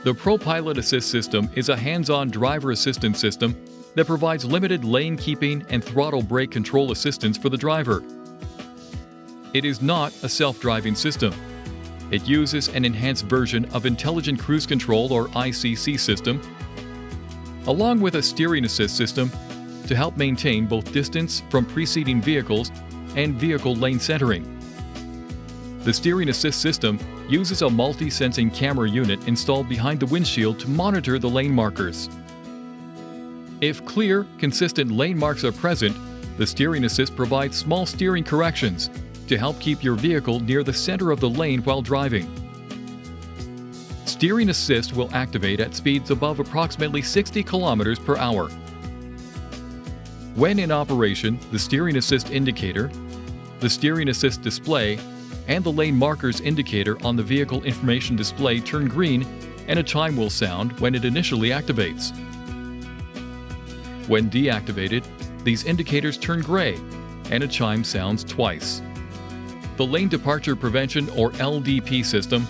The ProPILOT Assist system is a hands-on driver assistance system that provides limited lane keeping and throttle brake control assistance for the driver. It is not a self-driving system. It uses an enhanced version of Intelligent Cruise Control or ICC system, along with a steering assist system to help maintain both distance from preceding vehicles and vehicle lane centering. The steering assist system uses a multi-sensing camera unit installed behind the windshield to monitor the lane markers. If clear, consistent lane marks are present, the steering assist provides small steering corrections to help keep your vehicle near the center of the lane while driving. Steering assist will activate at speeds above approximately 60 km per hour. When in operation, the steering assist indicator, the steering assist display, and the lane markers indicator on the vehicle information display turn green, and a chime will sound when it initially activates. When deactivated, these indicators turn gray, and a chime sounds twice. The Lane Departure Prevention or LDP system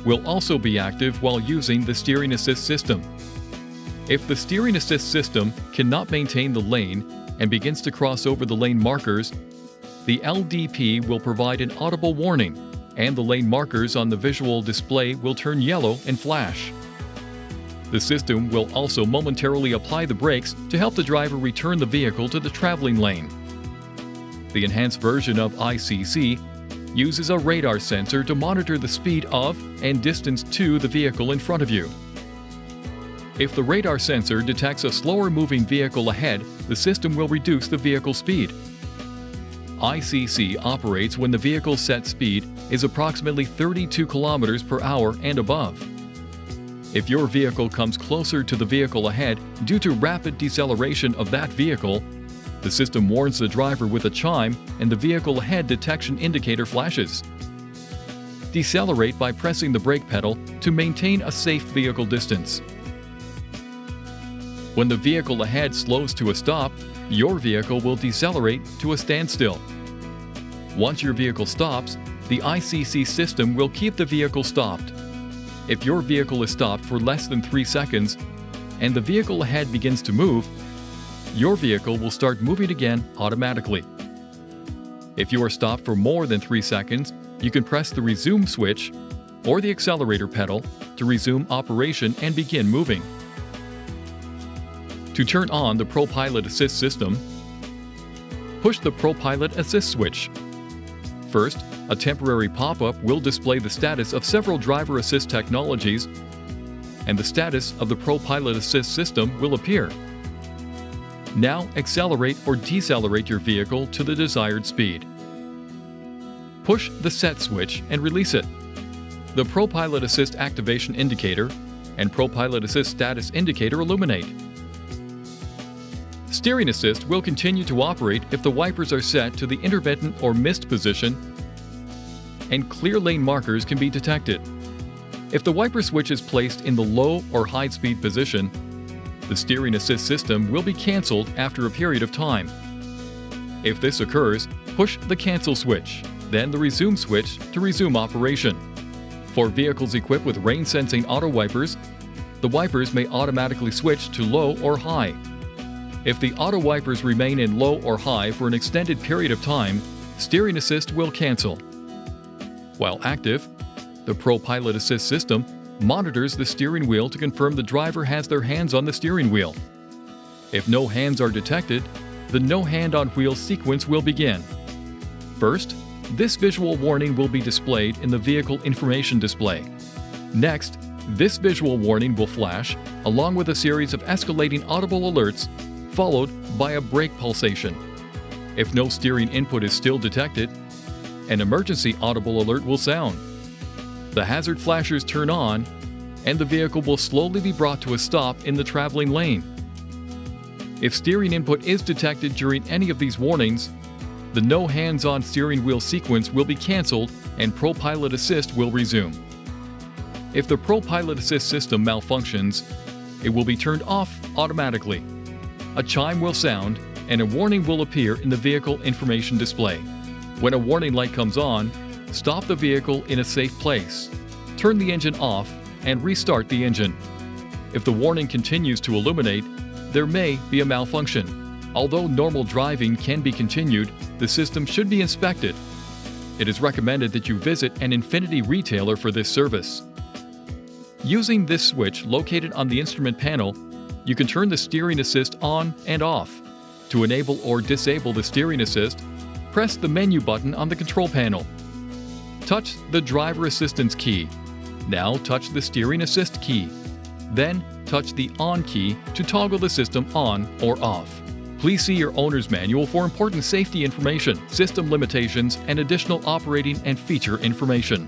will also be active while using the steering assist system. If the steering assist system cannot maintain the lane and begins to cross over the lane markers, the LDP will provide an audible warning, and the lane markers on the visual display will turn yellow and flash. The system will also momentarily apply the brakes to help the driver return the vehicle to the traveling lane. The enhanced version of ICC uses a radar sensor to monitor the speed of and distance to the vehicle in front of you. If the radar sensor detects a slower moving vehicle ahead, the system will reduce the vehicle speed. ICC operates when the vehicle's set speed is approximately 32 km per hour and above. If your vehicle comes closer to the vehicle ahead due to rapid deceleration of that vehicle, the system warns the driver with a chime and the vehicle ahead detection indicator flashes. Decelerate by pressing the brake pedal to maintain a safe vehicle distance. When the vehicle ahead slows to a stop, your vehicle will decelerate to a standstill. Once your vehicle stops, the ICC system will keep the vehicle stopped. If your vehicle is stopped for less than 3 seconds and the vehicle ahead begins to move, your vehicle will start moving again automatically. If you are stopped for more than 3 seconds, you can press the resume switch or the accelerator pedal to resume operation and begin moving. To turn on the ProPILOT Assist system, push the ProPILOT Assist switch. First, a temporary pop-up will display the status of several driver assist technologies, and the status of the ProPILOT Assist system will appear. Now accelerate or decelerate your vehicle to the desired speed. Push the set switch and release it. The ProPILOT Assist activation indicator and ProPILOT Assist status indicator illuminate. Steering assist will continue to operate if the wipers are set to the intermittent or missed position and clear lane markers can be detected. If the wiper switch is placed in the low or high speed position, the steering assist system will be cancelled after a period of time. If this occurs, push the cancel switch, then the resume switch to resume operation. For vehicles equipped with rain-sensing auto wipers, the wipers may automatically switch to low or high. If the auto wipers remain in low or high for an extended period of time, steering assist will cancel. While active, the ProPILOT Assist system monitors the steering wheel to confirm the driver has their hands on the steering wheel. If no hands are detected, the no hand on wheel sequence will begin. First, this visual warning will be displayed in the vehicle information display. Next, this visual warning will flash along with a series of escalating audible alerts, followed by a brake pulsation. If no steering input is still detected, an emergency audible alert will sound. The hazard flashers turn on, and the vehicle will slowly be brought to a stop in the traveling lane. If steering input is detected during any of these warnings, the no hands-on steering wheel sequence will be cancelled and ProPILOT Assist will resume. If the ProPILOT Assist system malfunctions, it will be turned off automatically. A chime will sound and a warning will appear in the vehicle information display. When a warning light comes on, stop the vehicle in a safe place, turn the engine off, and restart the engine. If the warning continues to illuminate, there may be a malfunction. Although normal driving can be continued, the system should be inspected. It is recommended that you visit an INFINITI retailer for this service. Using this switch located on the instrument panel, you can turn the steering assist on and off. To enable or disable the steering assist, press the menu button on the control panel. Touch the driver assistance key. Now touch the steering assist key. Then touch the on key to toggle the system on or off. Please see your owner's manual for important safety information, system limitations, and additional operating and feature information.